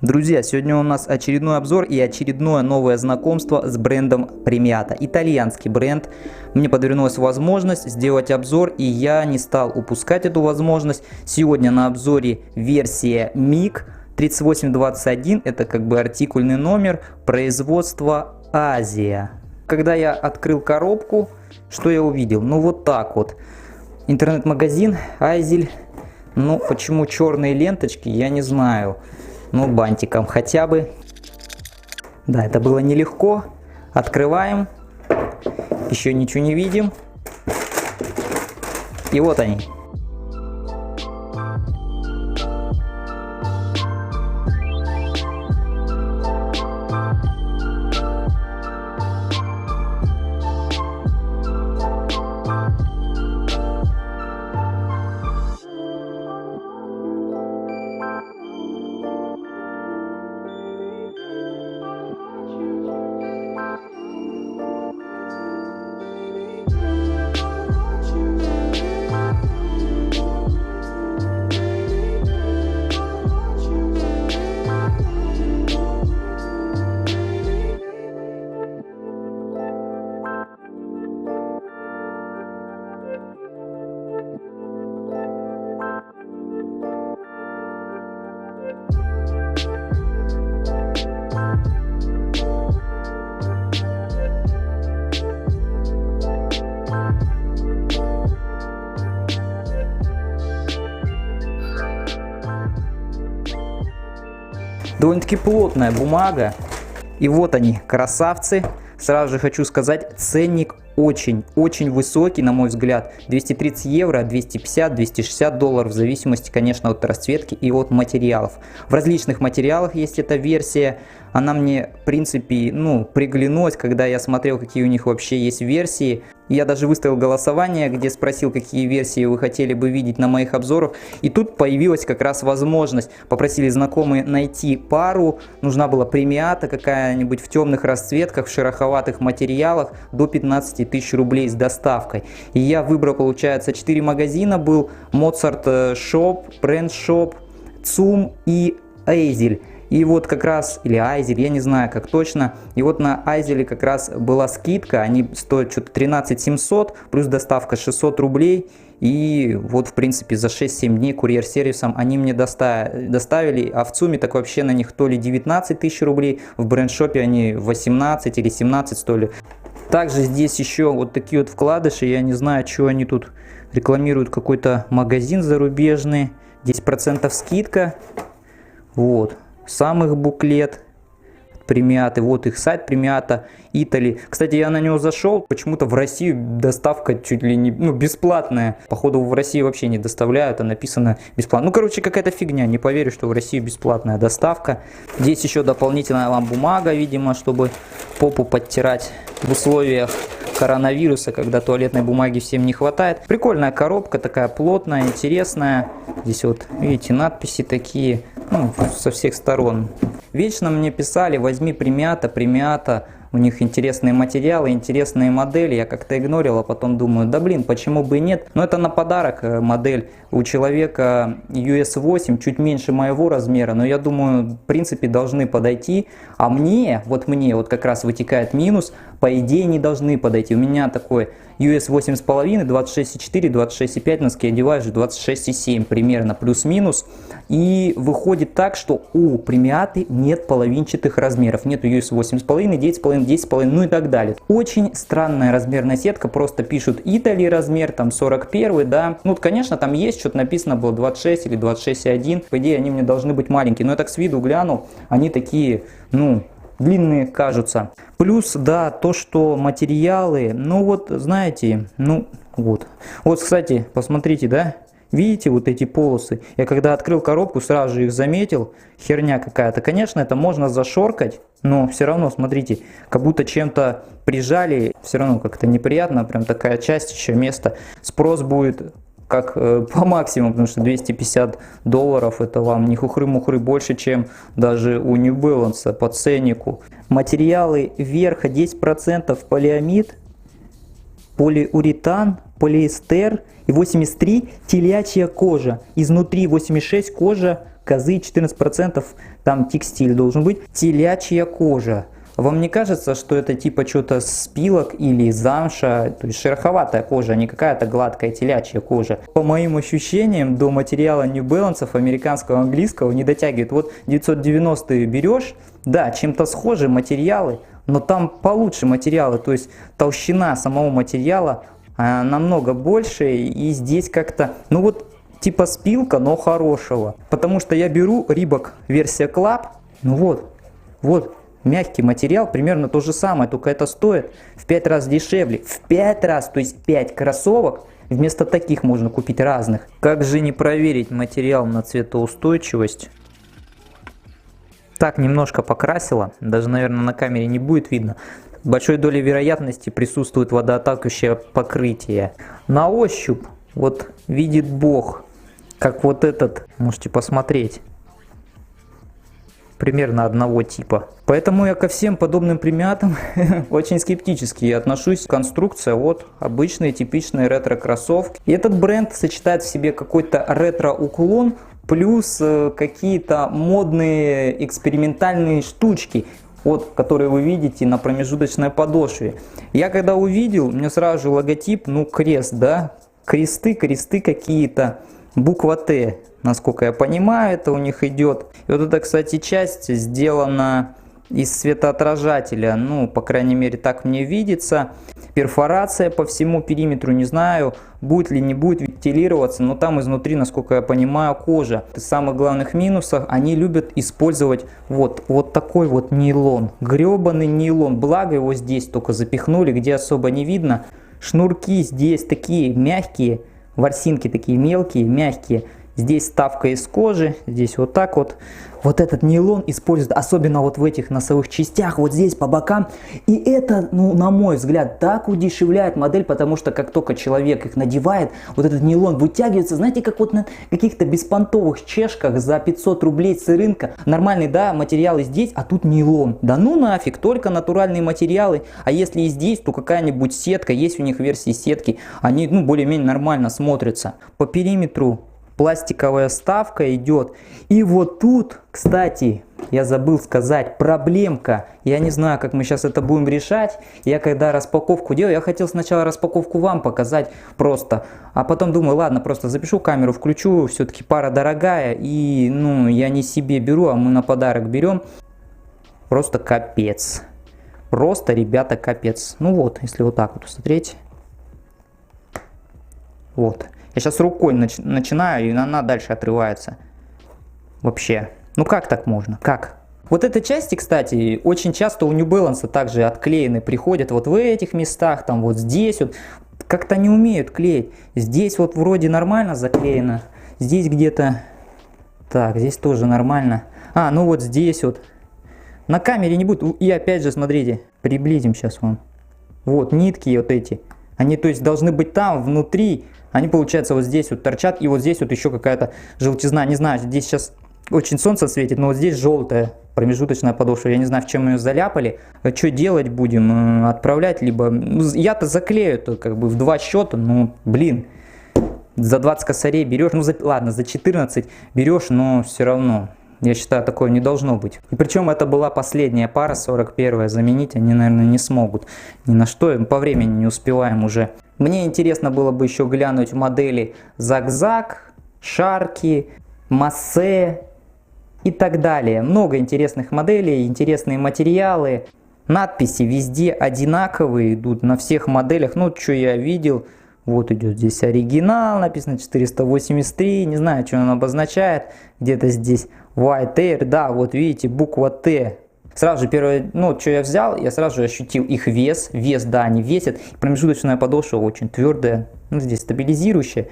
Друзья, сегодня у нас очередной обзор и очередное новое знакомство с брендом Premiata. Итальянский бренд. Мне подвернулась возможность сделать обзор, и я не стал упускать эту возможность. Сегодня на обзоре версия MiG 3821. Это как бы артикульный номер, производства Азия. Когда я открыл коробку, что я увидел? Ну вот так вот. Интернет-магазин Айзель. Ну почему черные ленточки, я не знаю. Ну, бантиком хотя бы. Да, это было нелегко. Открываем. Еще ничего не видим. И вот они. Довольно-таки плотная бумага. И вот они, красавцы. Сразу же хочу сказать, ценник очень высокий, на мой взгляд. 230 евро, 250, 260 долларов, в зависимости, конечно, от расцветки и от материалов. В различных материалах есть эта версия. Она мне, в принципе, приглянулась, когда я смотрел, какие у них вообще есть версии. Я даже выставил голосование, где спросил, какие версии вы хотели бы видеть на моих обзорах. И тут появилась как раз возможность. Попросили знакомые найти пару. Нужна была Premiata какая-нибудь в темных расцветках, в шероховатых материалах до 15 тысяч рублей с доставкой. И я выбрал, получается, 4 магазина. Был Mozart Shop, Brand Shop, ЦУМ и Айзель. И вот как раз, или Айзель, я не знаю как точно, и вот на Айзеле как раз была скидка, они стоят что-то 13 700, плюс доставка 600 рублей, и вот в принципе за 6-7 дней курьер-сервисом они мне доставили, а в ЦУМе так вообще на них то ли 19 тысяч рублей, в брендшопе они 18 или 17 стоили. Также здесь еще вот такие вот вкладыши, я не знаю, что они тут рекламируют, какой-то магазин зарубежный, 10% скидка, вот. Сам их буклет Premiata, вот их сайт Premiata Italy. Кстати, я на него зашел, почему-то в Россию доставка чуть ли не бесплатная. Походу в России вообще не доставляют, а написано бесплатно. Ну, короче, какая-то фигня, не поверю, что в России бесплатная доставка. Здесь еще дополнительная вам бумага, видимо, чтобы попу подтирать в условиях коронавируса, когда туалетной бумаги всем не хватает. Прикольная коробка, такая плотная, интересная. Здесь вот, видите, надписи такие, со всех сторон. Вечно мне писали, возьми Premiata, у них интересные материалы, интересные модели. Я как-то игнорил, а потом думаю, да блин, почему бы и нет. Но это на подарок модель. У человека US8 чуть меньше моего размера, но я думаю, в принципе, должны подойти. А мне вот как раз вытекает минус, по идее не должны подойти. У меня такой US 8,5, 26,4, 26,5, носки одеваю же 26,7 примерно, плюс-минус. И выходит так, что у Premiata нет половинчатых размеров. Нету US 8,5, 9,5, 10,5, ну и так далее. Очень странная размерная сетка, просто пишут Italy размер, там 41, да. Ну, конечно, там есть, что-то написано было 26 или 26,1. По идее, они мне должны быть маленькие. Но я так с виду глянул, они такие, длинные кажутся. Плюс, да, то, что материалы, знаете, вот. Вот, кстати, посмотрите, да, видите вот эти полосы? Я когда открыл коробку, сразу же их заметил, херня какая-то. Конечно, это можно зашоркать, но все равно, смотрите, как будто чем-то прижали, все равно как-то неприятно, прям такая часть, еще место. Спрос будет как по максимуму, потому что 250 долларов это вам не хухры-мухры больше, чем даже у New Balance по ценнику. Материалы верха 10% полиамид, полиуретан, полиэстер и 83 телячья кожа. Изнутри 86 кожа козы, 14% там текстиль должен быть. Телячья кожа. Вам не кажется, что это типа что-то с пилок или замша, то есть шероховатая кожа, а не какая-то гладкая телячья кожа? По моим ощущениям, до материала New Balance американского, английского не дотягивает. Вот 990 берешь, да, чем-то схожи материалы, но там получше материалы, то есть толщина самого материала намного больше, и здесь как-то, ну вот типа спилка, но хорошего. Потому что я беру Reebok версия Club, ну вот. Мягкий материал, примерно то же самое, только это стоит в 5 раз дешевле. В 5 раз, то есть 5 кроссовок, вместо таких можно купить разных. Как же не проверить материал на цветоустойчивость? Так, немножко покрасила, даже, наверное, на камере не будет видно. С большой долей вероятности присутствует водоотталкивающее покрытие. На ощупь, вот видит Бог, как вот этот, можете посмотреть. Примерно одного типа. Поэтому я ко всем подобным премиатам очень скептически отношусь. Конструкция вот обычные типичные ретро-кроссовки. И этот бренд сочетает в себе какой-то ретро-уклон плюс какие-то модные экспериментальные штучки, вот, которые вы видите на промежуточной подошве. Я когда увидел, мне сразу же логотип, ну крест, да, кресты какие-то, буква Т. Насколько я понимаю, это у них идет. И вот эта, кстати, часть сделана из светоотражателя. Ну, по крайней мере, так мне видится. Перфорация по всему периметру. Не знаю, будет ли не будет вентилироваться, но там изнутри, насколько я понимаю, кожа. Из самых главных минусов, они любят использовать вот такой вот нейлон. Гребаный нейлон. Благо его здесь только запихнули, где особо не видно. Шнурки здесь такие мягкие. Ворсинки такие мелкие, мягкие. Здесь вставка из кожи, здесь вот так вот. Вот этот нейлон используют особенно вот в этих носовых частях, вот здесь по бокам. И это, ну, на мой взгляд, так удешевляет модель, потому что как только человек их надевает, вот этот нейлон вытягивается, знаете, как вот на каких-то беспонтовых чешках за 500 рублей с рынка. Нормальный, да, материалы здесь, а тут нейлон. Да ну нафиг, только натуральные материалы. А если и здесь, то какая-нибудь сетка, есть у них версии сетки, они, ну, более-менее нормально смотрятся. По периметру пластиковая вставка идет. И вот тут, кстати, я забыл сказать, проблемка. Я не знаю, как мы сейчас это будем решать. Я когда распаковку делаю, я хотел сначала распаковку вам показать просто. А потом думаю, ладно, просто запишу камеру, включу. Все-таки пара дорогая. И, ну, я не себе беру, а мы на подарок берем. Просто капец. Просто, ребята, капец. Ну вот, если вот так вот посмотреть. Вот. Я сейчас рукой начинаю, и она дальше отрывается. Вообще. Ну как так можно? Как? Вот эти части, кстати, очень часто у New Balance также отклеены, приходят вот в этих местах, там вот здесь вот. Как-то не умеют клеить. Здесь вот вроде нормально заклеено. Здесь где-то... Так, здесь тоже нормально. А, ну вот здесь вот. На камере не будет. И опять же, смотрите, приблизим сейчас вам. Вот нитки вот эти. Они, то есть, должны быть там, внутри. Они, получается, вот здесь вот торчат, и вот здесь вот еще какая-то желтизна. Не знаю, здесь сейчас очень солнце светит, но вот здесь желтая промежуточная подошва. Я не знаю, в чем ее заляпали. Что делать будем? Отправлять, либо... Ну, я-то заклею это как бы в 2 счета, ну, блин. За 20 косарей берешь, ну, ладно, за 14 берешь, но все равно... Я считаю, такое не должно быть. И причем это была последняя пара, 41-я. Заменить они, наверное, не смогут. Ни на что. По времени не успеваем уже. Мне интересно было бы еще глянуть модели Заг-Заг, Шарки, Массе и так далее. Много интересных моделей, интересные материалы. Надписи везде одинаковые идут на всех моделях. Ну, что я видел. Вот идет здесь оригинал, написано 483, не знаю, что он обозначает, где-то здесь White Air, да, вот видите, буква Т. Сразу же первое, ну, что я взял, я сразу же ощутил их вес, да, они весят, промежуточная подошва очень твердая, ну, здесь стабилизирующая,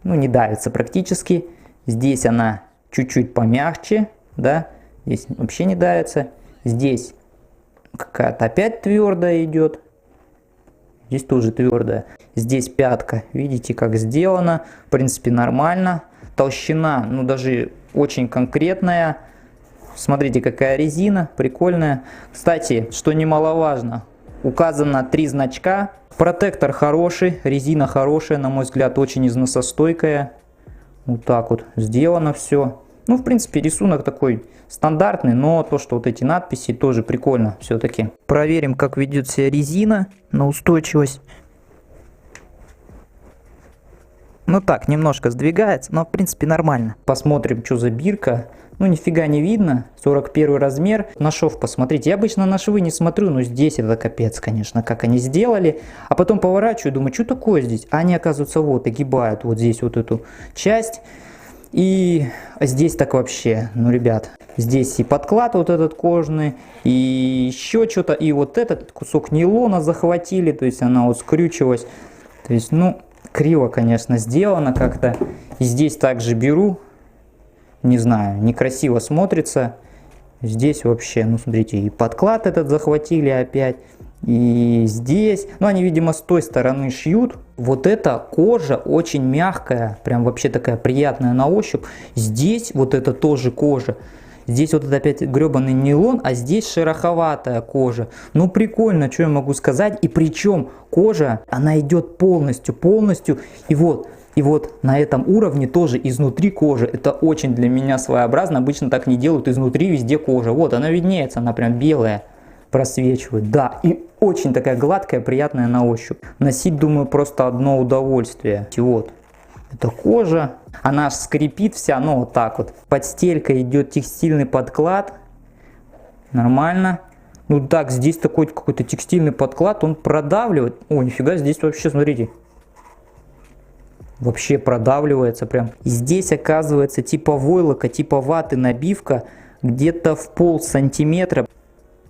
ну, не давится практически, здесь она чуть-чуть помягче, да, здесь вообще не давится, здесь какая-то опять твердая идет. Здесь тоже твердая. Здесь пятка. Видите, как сделано. В принципе, нормально. Толщина, ну, даже очень конкретная. Смотрите, какая резина. Прикольная. Кстати, что немаловажно. Указано 3 значка. Протектор хороший. Резина хорошая, на мой взгляд, очень износостойкая. Вот так вот сделано все. Ну, в принципе, рисунок такой стандартный, но то, что вот эти надписи, тоже прикольно все-таки. Проверим, как ведет себя резина на устойчивость. Ну так, немножко сдвигается, но в принципе нормально. Посмотрим, что за бирка. Ну, нифига не видно. 41 размер. На шов посмотрите. Я обычно на швы не смотрю, но здесь это капец, конечно, как они сделали. А потом поворачиваю, думаю, что такое здесь? А они, оказывается, вот, огибают вот здесь вот эту часть. И здесь так вообще, ну, ребят, здесь и подклад вот этот кожаный, и еще что-то, и вот этот кусок нейлона захватили, то есть она вот скрючилась. То есть, ну, криво, конечно, сделано как-то. И здесь также беру. Не знаю, некрасиво смотрится. Здесь вообще, ну смотрите, и подклад этот захватили опять. И здесь, ну они, видимо, с той стороны шьют. Вот эта кожа очень мягкая, прям вообще такая приятная на ощупь. Здесь вот это тоже кожа. Здесь вот это опять гребаный нейлон, а здесь шероховатая кожа. Ну прикольно, что я могу сказать. И причем кожа, она идет полностью. И вот на этом уровне тоже изнутри кожа. Это очень для меня своеобразно. Обычно так не делают, изнутри везде кожа. Вот она виднеется, она прям белая, просвечивает. Да, и очень такая гладкая, приятная на ощупь. Носить, думаю, просто одно удовольствие. Вот, это кожа. Она аж скрипит вся, ну вот так вот. Под стелькой идет текстильный подклад. Нормально. Ну так, здесь такой какой-то текстильный подклад, он продавливает. О, нифига, здесь вообще, смотрите. Вообще продавливается прям. И здесь оказывается типа войлока, типа ваты набивка где-то в полсантиметра.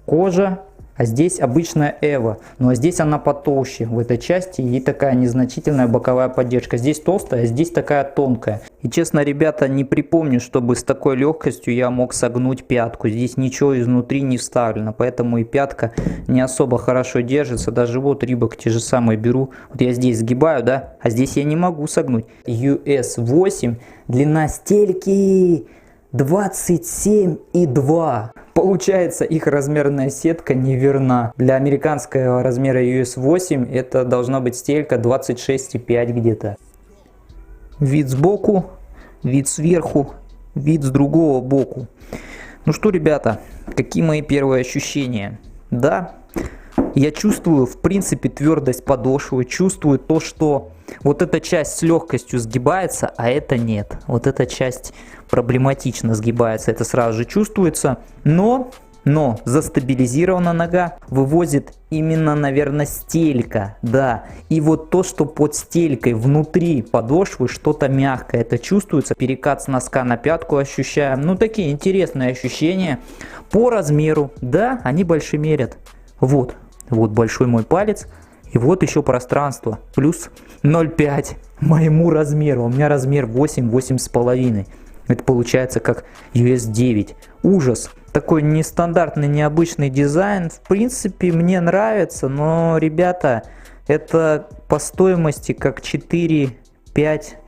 Кожа, а здесь обычная эва. Ну а здесь она потолще в этой части и такая незначительная боковая поддержка. Здесь толстая, а здесь такая тонкая. И честно, ребята, не припомню, чтобы с такой легкостью я мог согнуть пятку. Здесь ничего изнутри не вставлено, поэтому и пятка не особо хорошо держится. Даже вот Рибок те же самые беру. Вот я здесь сгибаю, да, а здесь я не могу согнуть. US 8, длина стельки 27,2. Получается, их размерная сетка неверна. Для американского размера US 8 это должна быть стелька 26,5 где-то. Вид сбоку, вид сверху, вид с другого боку. Ну что, ребята, какие мои первые ощущения? Да, я чувствую, в принципе, твердость подошвы, чувствую то, что вот эта часть с легкостью сгибается, а это нет. Вот эта часть проблематично сгибается, это сразу же чувствуется. Но застабилизирована нога, вывозит именно, наверное, стелька, да. И вот то, что под стелькой внутри подошвы что-то мягкое, это чувствуется. Перекат с носка на пятку ощущаем. Ну, такие интересные ощущения. По размеру, да, они большемерят. Вот большой мой палец. И вот еще пространство, плюс 0,5 моему размеру. У меня размер 8,5. Это получается как US 9. Ужас. Такой нестандартный, необычный дизайн. В принципе, мне нравится, но, ребята, это по стоимости как 4-5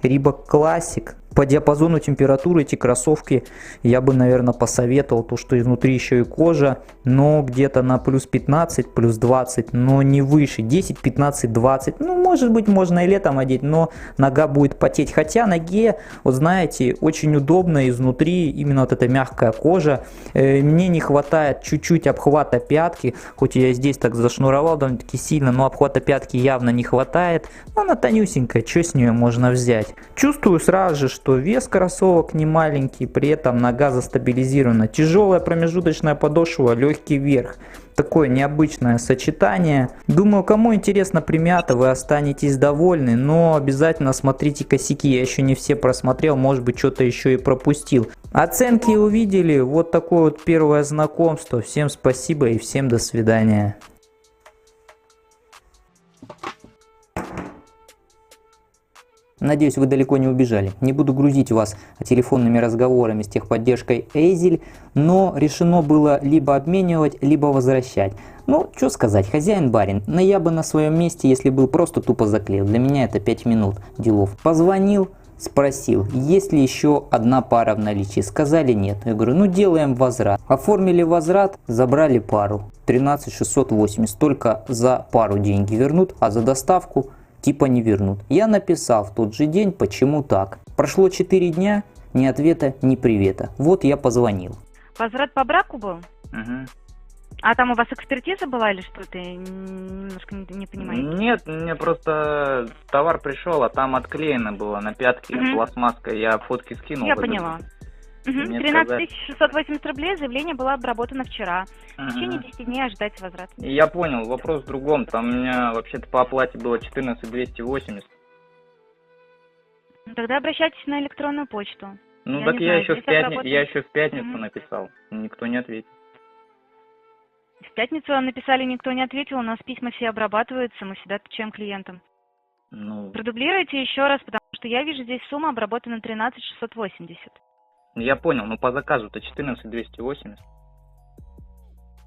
Reebok Classic. По диапазону температуры эти кроссовки я бы, наверное, посоветовал. То, что изнутри еще и кожа, но где-то на плюс 15, плюс 20, но не выше. 10, 15, 20. Ну, может быть, можно и летом одеть, но нога будет потеть. Хотя ноге, вот знаете, очень удобно изнутри именно вот эта мягкая кожа. Мне не хватает чуть-чуть обхвата пятки. Хоть я здесь так зашнуровал довольно-таки сильно, но обхвата пятки явно не хватает. Но она тонюсенькая, что с нее можно взять? Чувствую сразу же, что вес кроссовок не маленький, при этом нога застабилизирована. Тяжелая промежуточная подошва, легкий верх. Такое необычное сочетание. Думаю, кому интересно примята, вы останетесь довольны, но обязательно смотрите косяки. Я еще не все просмотрел, может быть, что-то еще и пропустил. Оценки увидели, вот такое вот первое знакомство. Всем спасибо и всем до свидания. Надеюсь, вы далеко не убежали. Не буду грузить вас телефонными разговорами с техподдержкой Эйзель, но решено было либо обменивать, либо возвращать. Ну, что сказать, хозяин-барин. Но я бы на своем месте, если был, просто тупо заклеил. Для меня это 5 минут делов. Позвонил, спросил, есть ли еще одна пара в наличии. Сказали нет. Я говорю, ну делаем возврат. Оформили возврат, забрали пару. 13 680. Только за пару деньги вернут, а за доставку типа не вернут. Я написал в тот же день, почему так. Прошло 4 дня, Ни ответа, ни привета. Вот я позвонил. Возврат по браку был? Мгм. А там у вас экспертиза была или что-то? Я немножко не понимаю. Нет, мне просто товар пришел, а там отклеено было на пятке Мгм. пластмасской. Я фотки скинул. Я в этот- поняла. Мне 13 сказали. 680 рублей, заявление было обработано вчера. В течение Мгм. 10 дней ожидать возврат. Я понял, вопрос в другом. Там у меня вообще-то по оплате было 14 280. Ну, тогда обращайтесь на электронную почту. Ну Я так не я знаю, еще здесь в пятницу, обработано. я еще в пятницу Мгм. написал. Никто не ответил. В пятницу написали, никто не ответил, у нас письма все обрабатываются, мы всегда отвечаем клиентам. Ну, Продублируйте еще раз, потому что я вижу, здесь сумма обработана 13 680. я понял, но по заказу-то 14 280.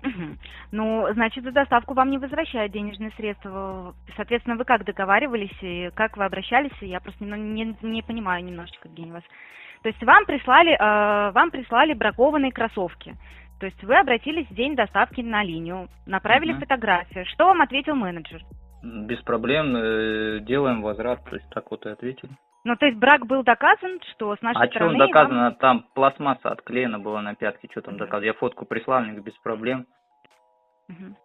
Мгм. Ну, значит, за доставку вам не возвращают денежные средства. Соответственно, вы как договаривались и как вы обращались, я просто не понимаю немножечко, Евгений, вас. То есть вам прислали бракованные кроссовки. То есть вы обратились в день доставки на линию, направили Мгм. фотографию. Что вам ответил менеджер? Без проблем, делаем возврат, то есть так вот и ответили. Ну, то есть брак был доказан, что с нашей А что стороны доказано? Там пластмасса отклеена была на пятке, что там Мгм. доказано? Я фотку прислал, мне без проблем. Мгм.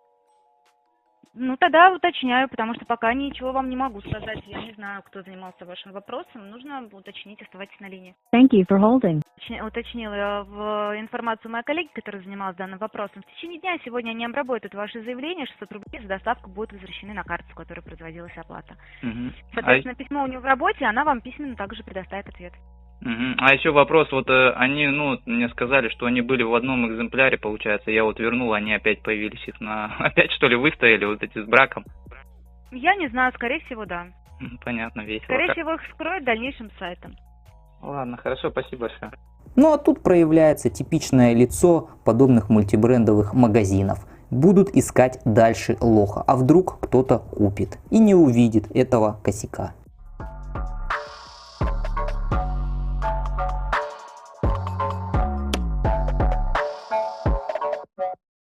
Ну, тогда уточняю, потому что пока ничего вам не могу сказать. Я не знаю, кто занимался вашим вопросом. Нужно уточнить, оставайтесь на линии. Thank you for holding. Уточнила в информацию моя коллеги, которая занималась данным вопросом. В течение дня сегодня они обработают ваше заявление, 600 рублей за доставку будут возвращены на карту, в которой производилась оплата. Мгм. Соответственно, письмо у нее в работе, она вам письменно также предоставит ответ. Мгм. А еще вопрос, вот они, мне сказали, что они были в одном экземпляре, получается, я вот вернул, они опять появились, их на, опять что ли выстояли, вот эти с браком? Я не знаю, скорее всего, да. Понятно, весело. Скорее всего, их скроют дальнейшим сайтом. Ладно, хорошо, спасибо большое. Ну а тут проявляется типичное лицо подобных мультибрендовых магазинов. Будут искать дальше лоха, а вдруг кто-то купит и не увидит этого косяка.